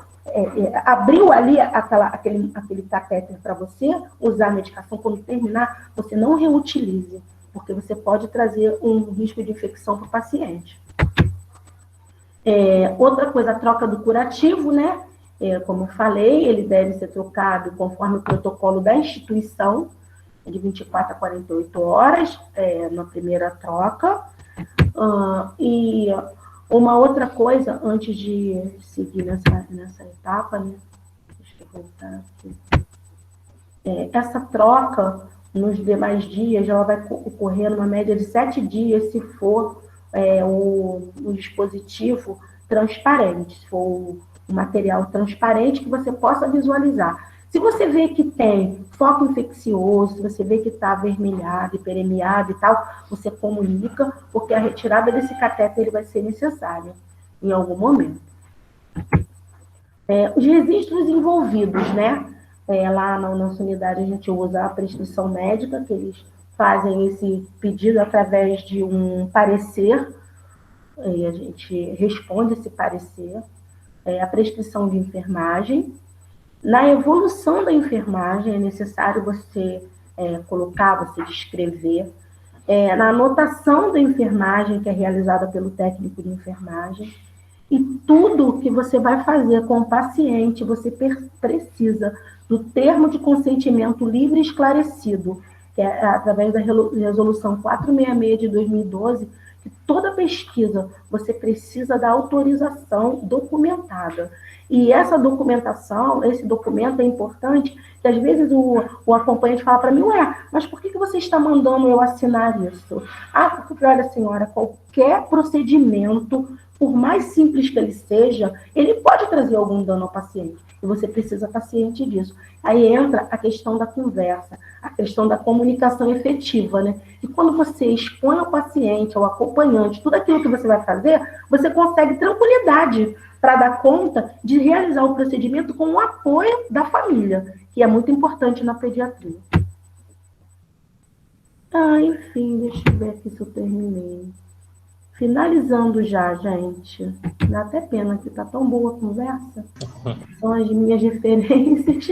abriu ali aquele catéter para você usar a medicação, quando terminar, você não reutilize, porque você pode trazer um risco de infecção para o paciente. Outra coisa, a troca do curativo, né? Como eu falei, ele deve ser trocado conforme o protocolo da instituição, de 24 a 48 horas, na primeira troca. E uma outra coisa, antes de seguir nessa etapa, né? Deixa eu voltar aqui. Essa troca, nos demais dias, ela vai ocorrer numa média de 7 dias, se for o dispositivo transparente, se for o material transparente que você possa visualizar. Se você vê que tem foco infeccioso, se você vê que está avermelhado, hiperemiado e tal, você comunica, porque a retirada desse catéter vai ser necessária em algum momento. Os registros envolvidos, né? Lá na nossa unidade a gente usa a prescrição médica, que eles fazem esse pedido através de um parecer e a gente responde esse parecer, a prescrição de enfermagem. Na evolução da enfermagem, é necessário você colocar, você descrever. Na anotação da enfermagem, que é realizada pelo técnico de enfermagem, e tudo que você vai fazer com o paciente, você precisa do termo de consentimento livre e esclarecido, que é através da resolução 466 de 2012, que toda pesquisa você precisa da autorização documentada. E essa documentação, esse documento é importante, que às vezes o acompanhante fala para mim, ué, mas por que você está mandando eu assinar isso? Ah, porque, olha, senhora, qualquer procedimento, por mais simples que ele seja, ele pode trazer algum dano ao paciente. E você precisa estar ciente disso. Aí entra a questão da conversa, a questão da comunicação efetiva, né? E quando você expõe ao paciente, ao acompanhante, tudo aquilo que você vai fazer, você consegue tranquilidade para dar conta de realizar o procedimento com o apoio da família, que é muito importante na pediatria. Enfim, deixa eu ver aqui se eu terminei. Finalizando já, gente. Dá até pena que tá tão boa a conversa. São as minhas referências.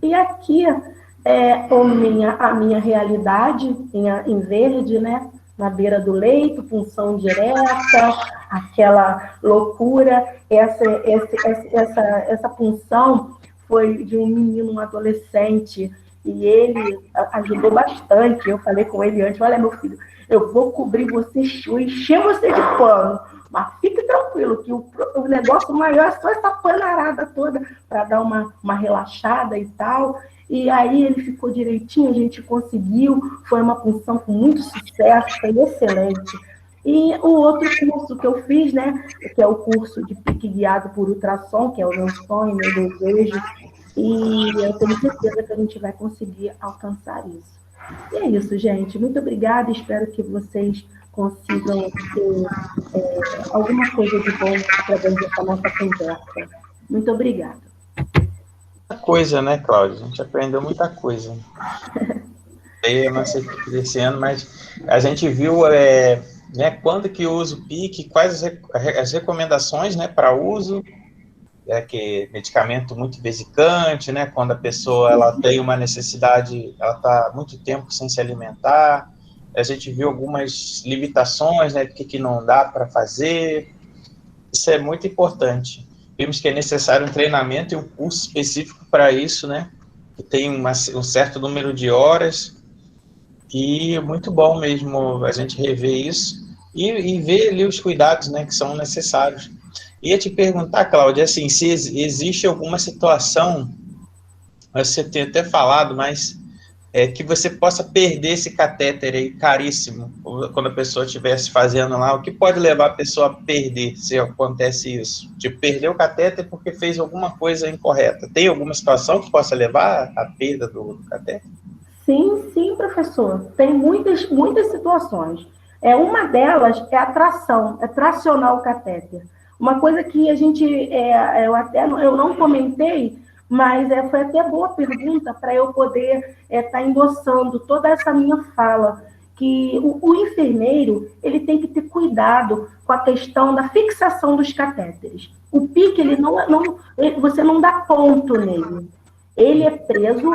E aqui a minha realidade em verde, né? Na beira do leito, punção direta, aquela loucura. Essa punção foi de um menino, um adolescente, e ele ajudou bastante. Eu falei com ele antes, olha, meu filho, eu vou cobrir você, encher você de pano, mas fique tranquilo, que o negócio maior é só essa panarada toda, para dar uma relaxada e tal. E aí ele ficou direitinho, a gente conseguiu, foi uma punção com muito sucesso, foi excelente. E o outro curso que eu fiz, né, que é o curso de pique guiado por ultrassom, que é o meu sonho, meu desejo, e eu tenho certeza que a gente vai conseguir alcançar isso. E é isso, gente. Muito obrigada. Espero que vocês consigam ter alguma coisa de bom através dessa nossa conversa. Muito obrigada. Muita coisa, né, Cláudia? A gente aprendeu muita coisa. Eu não sei desse ano, mas a gente viu né, quando que usa o PIC, quais as recomendações, né, para uso, que medicamento muito vesicante, né, quando a pessoa ela tem uma necessidade, ela está muito tempo sem se alimentar. A gente viu algumas limitações, né, do que não dá para fazer. Isso é muito importante. Vimos que é necessário um treinamento e um curso específico para isso, né, que tem um certo número de horas, e muito bom mesmo a gente rever isso e ver ali os cuidados, né, que são necessários. Ia te perguntar, Cláudia, assim, se existe alguma situação, você tem até falado, mas que você possa perder esse catéter aí caríssimo, quando a pessoa estivesse fazendo lá, o que pode levar a pessoa a perder, se acontece isso? Tipo, perder o catéter porque fez alguma coisa incorreta. Tem alguma situação que possa levar à perda do catéter? Sim, professor. Tem muitas situações. Uma delas é a tração, é tracionar o catéter. Uma coisa que a gente, eu não comentei, mas foi até boa pergunta para eu poder estar endossando toda essa minha fala, que o enfermeiro ele tem que ter cuidado com a questão da fixação dos catéteres. O pique, você não dá ponto nele. Ele é preso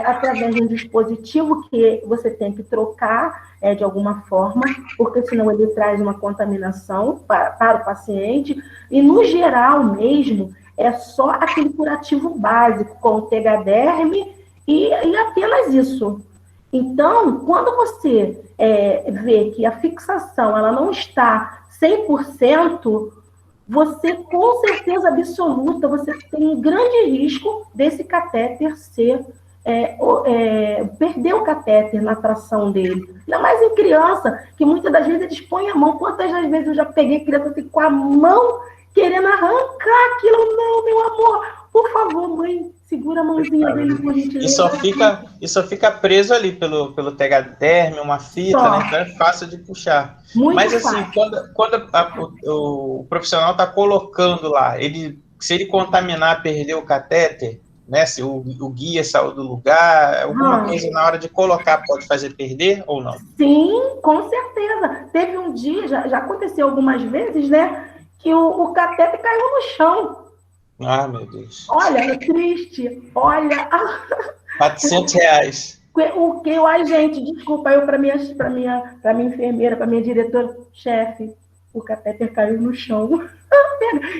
através de um dispositivo que você tem que trocar de alguma forma, porque senão ele traz uma contaminação para o paciente. E, no geral mesmo, é só aquele curativo básico, com o tegaderme e apenas isso. Então, quando você vê que a fixação ela não está 100%, você, com certeza absoluta, você tem um grande risco desse catéter perder o catéter na tração dele. Ainda mais em criança, que muitas das vezes eles põem a mão. Quantas das vezes eu já peguei criança assim, com a mão querendo arrancar aquilo? Não, meu amor, por favor, mãe, segura a mãozinha dele, por gentileza. E só fica preso ali pelo tegaderme, uma fita, né? Então é fácil de puxar. Muito Mas assim, fácil. quando o profissional está colocando lá, se ele contaminar, perder o catéter, né, se o guia saiu do lugar, alguma coisa na hora de colocar pode fazer perder ou não? Sim, com certeza. Teve um dia, já aconteceu algumas vezes, né, que o cateter caiu no chão. Ah, meu Deus. Olha, é triste. Olha, R$ 400. o que? Ai, gente, desculpa, eu para minha enfermeira, para minha diretora, chefe, o catéter caiu no chão.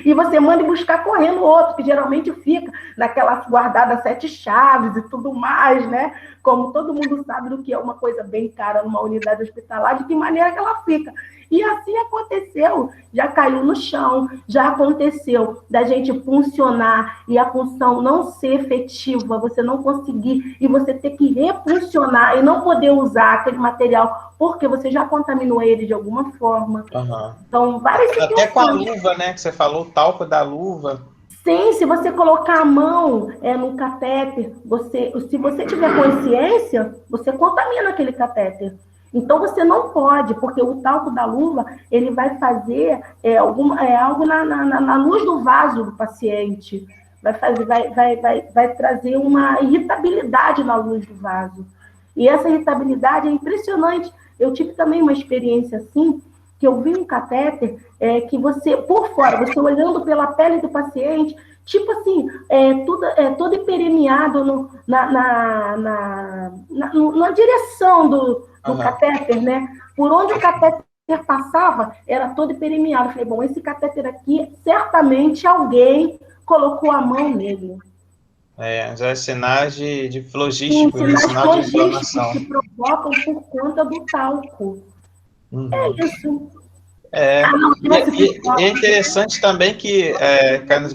E você manda buscar correndo outro, que geralmente fica naquelas guardadas 7 chaves e tudo mais, né? Como todo mundo sabe do que é uma coisa bem cara numa unidade hospitalar, de que maneira que ela fica. E assim aconteceu, já caiu no chão, já aconteceu da gente funcionar e a função não ser efetiva, você não conseguir e você ter que refuncionar e não poder usar aquele material porque você já contaminou ele de alguma forma. Uhum. Então, várias Até com a situações. luva, né, que você falou, o talco da luva. Sim, se você colocar a mão no catéter, se você tiver consciência, você contamina aquele catéter. Então você não pode, porque o talco da luva ele vai fazer algo na luz do vaso do paciente. Vai trazer uma irritabilidade na luz do vaso. E essa irritabilidade é impressionante. Eu tive também uma experiência assim, que eu vi um catéter que você, por fora, você olhando pela pele do paciente, tipo assim, todo empermeado na direção do catéter, né? Por onde o catéter passava, era todo empermeado. Eu falei, bom, esse catéter aqui, certamente alguém colocou a mão nele. Já é sinais de Sim, logísticos, né? sinais Sinal de logísticos inflamação. que provocam por conta do talco. Uhum. É isso. E é interessante também que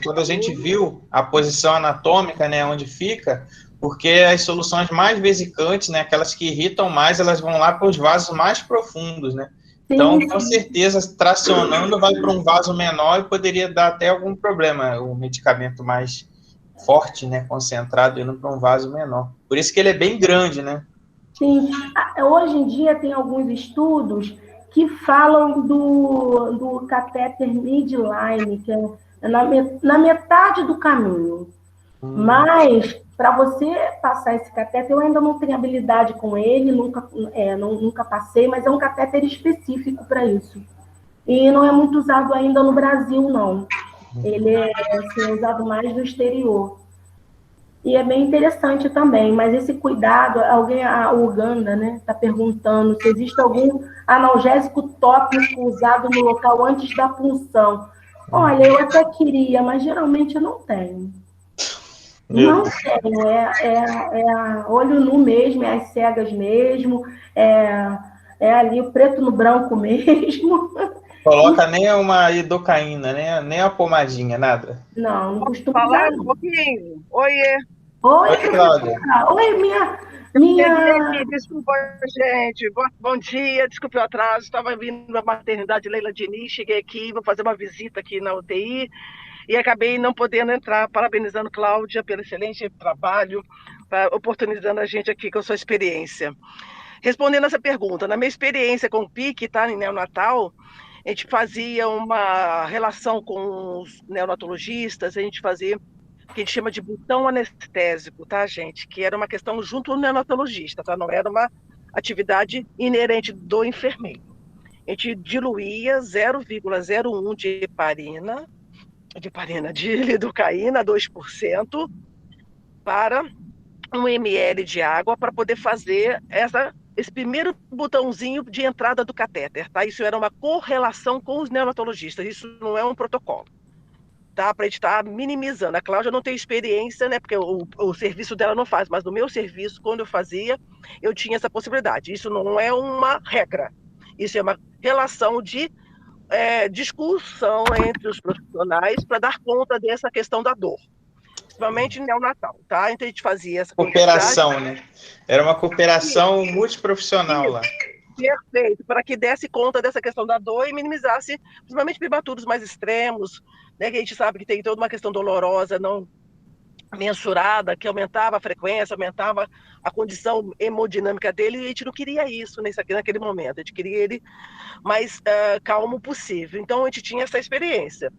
quando a gente viu a posição anatômica, né, onde fica, porque as soluções mais vesicantes, né, aquelas que irritam mais, elas vão lá para os vasos mais profundos, né? Então, com certeza, tracionando vai para um vaso menor e poderia dar até algum problema, o medicamento mais forte, né, concentrado, indo para um vaso menor. Por isso que ele é bem grande, né? Sim, hoje em dia tem alguns estudos que falam do catéter midline, que é na metade do caminho. Mas, para você passar esse catéter, eu ainda não tenho habilidade com ele, nunca passei, mas é um catéter específico para isso. E não é muito usado ainda no Brasil, não. Ele é assim, usado mais no exterior. E é bem interessante também, mas esse cuidado, a Uganda, né, está perguntando se existe algum analgésico tópico usado no local antes da punção. Olha, eu até queria, mas geralmente eu não tenho. Não tenho, olho nu mesmo, é as cegas mesmo, é ali o preto no branco mesmo. Coloca nem uma lidocaína, nem a pomadinha, nada. Não costumo usar, Falar um não. pouquinho? Oiê. Oi, Oi, Cláudia. professora. Oi, minha, Cheguei minha... aqui, desculpa, gente. Bom dia, desculpe o atraso. Estava vindo da maternidade Leila Diniz, cheguei aqui, vou fazer uma visita aqui na UTI e acabei não podendo entrar. Parabenizando Cláudia pelo excelente trabalho, oportunizando a gente aqui com a sua experiência. Respondendo essa pergunta, na minha experiência com o PIC, tá, em neonatal, a gente fazia uma relação com os neonatologistas, a gente fazia o que a gente chama de botão anestésico, tá, gente? Que era uma questão junto ao neonatologista, tá? Não era uma atividade inerente do enfermeiro. A gente diluía 0,01 de lidocaína, 2%, para 1 ml de água para poder fazer esse primeiro botãozinho de entrada do catéter, tá? Isso era uma correlação com os neonatologistas, isso não é um protocolo, tá? Para a gente estar minimizando. A Cláudia não tem experiência, né? Porque o serviço dela não faz, mas no meu serviço, quando eu fazia, eu tinha essa possibilidade. Isso não é uma regra, isso é uma relação de discussão entre os profissionais para dar conta dessa questão da dor, principalmente neonatal, tá? Então a gente fazia essa quantidade. Cooperação, né? Era uma cooperação multiprofissional lá. Perfeito, para que desse conta dessa questão da dor e minimizasse, principalmente prematuros mais extremos, né, que a gente sabe que tem toda uma questão dolorosa, não mensurada, que aumentava a frequência, aumentava a condição hemodinâmica dele, e a gente não queria isso naquele momento, a gente queria ele mais calmo possível. Então a gente tinha essa experiência.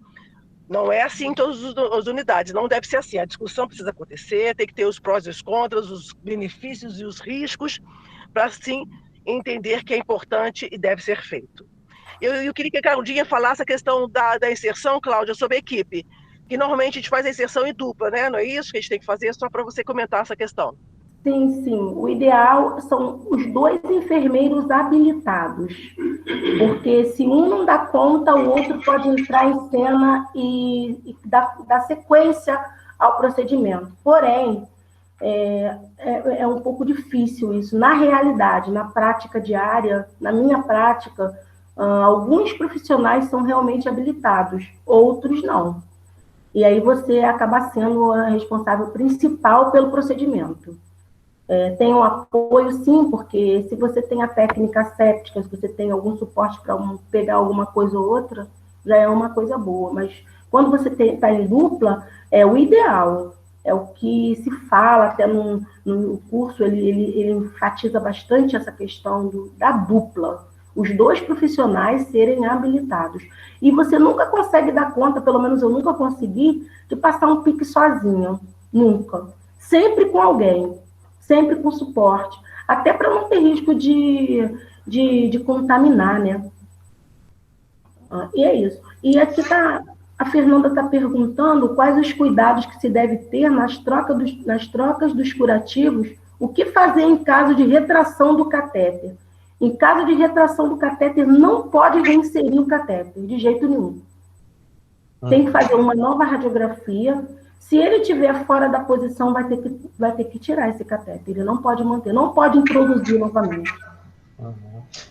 Não é assim em todas as unidades, não deve ser assim. A discussão precisa acontecer, tem que ter os prós e os contras, os benefícios e os riscos, para sim entender que é importante e deve ser feito. Eu queria que a Claudinha falasse a questão da inserção, Cláudia, sobre a equipe, que normalmente a gente faz a inserção em dupla, né? Não é isso que a gente tem que fazer, só para você comentar essa questão. Sim, sim. O ideal são os 2 enfermeiros habilitados, porque se um não dá conta, o outro pode entrar em cena e dar sequência ao procedimento. Porém, é um pouco difícil isso. Na realidade, na prática diária, na minha prática, alguns profissionais são realmente habilitados, outros não. E aí você acaba sendo a responsável principal pelo procedimento. Tem um apoio, sim, porque se você tem a técnica séptica, se você tem algum suporte para pegar alguma coisa ou outra, já é uma coisa boa. Mas quando você está em dupla, é o ideal, é o que se fala, até no curso, ele enfatiza bastante essa questão da dupla, os 2 profissionais serem habilitados. E você nunca consegue dar conta, pelo menos eu nunca consegui, de passar um pique sozinho, nunca. Sempre com alguém. Sempre com suporte, até para não ter risco de contaminar, né? E é isso. E aqui a Fernanda está perguntando quais os cuidados que se deve ter nas trocas dos curativos, o que fazer em caso de retração do catéter. Em caso de retração do catéter, não pode reinserir o catéter, de jeito nenhum. Tem que fazer uma nova radiografia. Se ele estiver fora da posição, vai ter que tirar esse catéter. Ele não pode manter, não pode introduzir novamente.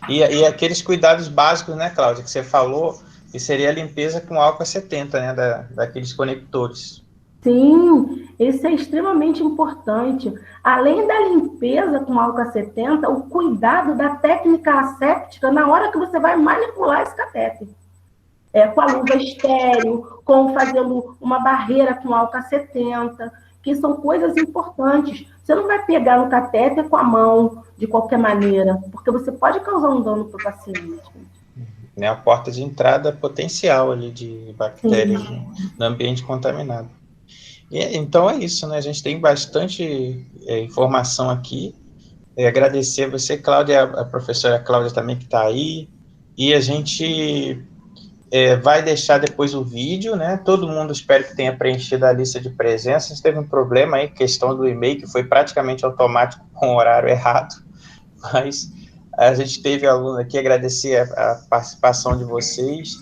E aqueles cuidados básicos, né, Cláudia, que você falou, que seria a limpeza com álcool 70, né, daqueles conectores. Sim, esse é extremamente importante. Além da limpeza com álcool 70, o cuidado da técnica asséptica na hora que você vai manipular esse catéter. Com a luva estéreo, fazendo uma barreira com álcool 70, que são coisas importantes. Você não vai pegar no catéter com a mão, de qualquer maneira, porque você pode causar um dano para o paciente. É a porta de entrada potencial ali de bactérias no ambiente contaminado. Então é isso, né? A gente tem bastante informação aqui. Agradecer a você, Cláudia, a professora Cláudia também que está aí, e a gente vai deixar depois o vídeo, né? Todo mundo espero que tenha preenchido a lista de presença. A gente teve um problema aí, questão do e-mail, que foi praticamente automático com o horário errado, mas a gente teve aluno aqui, agradecer a participação de vocês.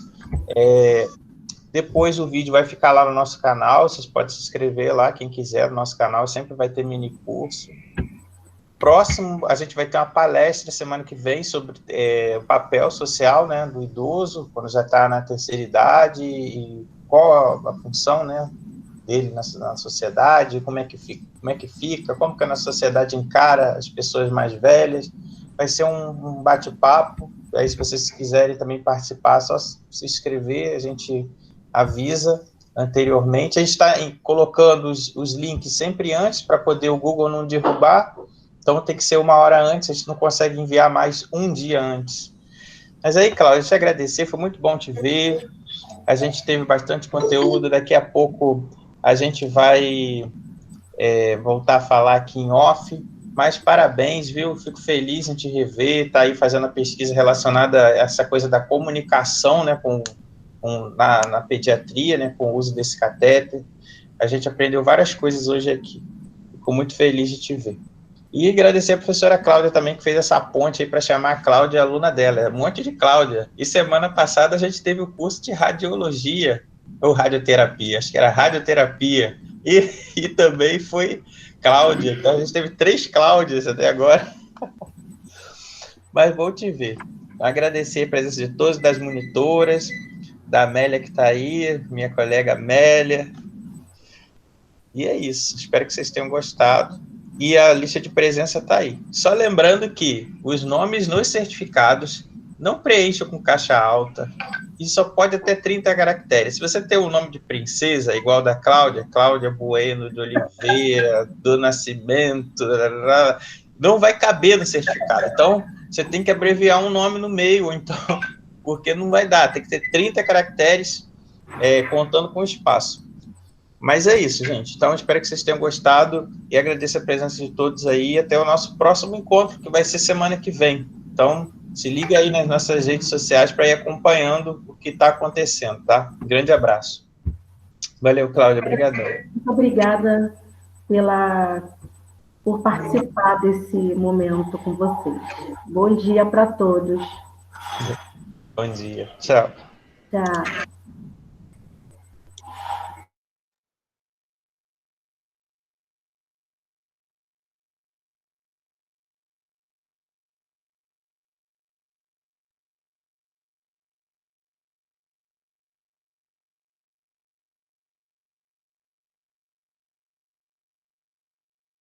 Depois o vídeo vai ficar lá no nosso canal, vocês podem se inscrever lá, quem quiser, no nosso canal, sempre vai ter mini curso. Próximo, a gente vai ter uma palestra semana que vem sobre o papel social, né, do idoso, quando já está na terceira idade, e qual a função, né, dele na sociedade, como é que fica, como que a nossa sociedade encara as pessoas mais velhas. Vai ser um bate-papo, aí se vocês quiserem também participar, é só se inscrever, a gente avisa anteriormente. A gente está colocando os links sempre antes, para poder o Google não derrubar. Então, tem que ser 1 hora antes, a gente não consegue enviar mais um dia antes. Mas aí, Cláudia, deixa eu te agradecer, foi muito bom te ver, a gente teve bastante conteúdo, daqui a pouco a gente vai voltar a falar aqui em off, mas parabéns, viu, fico feliz em te rever, tá aí fazendo a pesquisa relacionada a essa coisa da comunicação, né, na pediatria, né, com o uso desse catéter. A gente aprendeu várias coisas hoje aqui, fico muito feliz de te ver. E agradecer a professora Cláudia também, que fez essa ponte aí para chamar a Cláudia, aluna dela. Um monte de Cláudia. E semana passada a gente teve o curso de radiologia, ou radioterapia, acho que era radioterapia. E também foi Cláudia. Então a gente teve 3 Cláudias até agora. Mas vou te ver. Agradecer a presença de todos, das monitoras, da Amélia que está aí, minha colega Amélia. E é isso. Espero que vocês tenham gostado. E a lista de presença está aí. Só lembrando que os nomes nos certificados não preencham com caixa alta e só pode até 30 caracteres. Se você tem um nome de princesa, igual da Cláudia, Cláudia Bueno de Oliveira, do Nascimento, não vai caber no certificado. Então, você tem que abreviar um nome no meio, então, porque não vai dar. Tem que ter 30 caracteres contando com espaço. Mas é isso, gente. Então, espero que vocês tenham gostado e agradeço a presença de todos aí. Até o nosso próximo encontro, que vai ser semana que vem. Então, se liga aí nas nossas redes sociais para ir acompanhando o que está acontecendo, tá? Um grande abraço. Valeu, Cláudia. Obrigadão. Muito obrigada por participar desse momento com vocês. Bom dia para todos. Bom dia. Tchau. Tchau.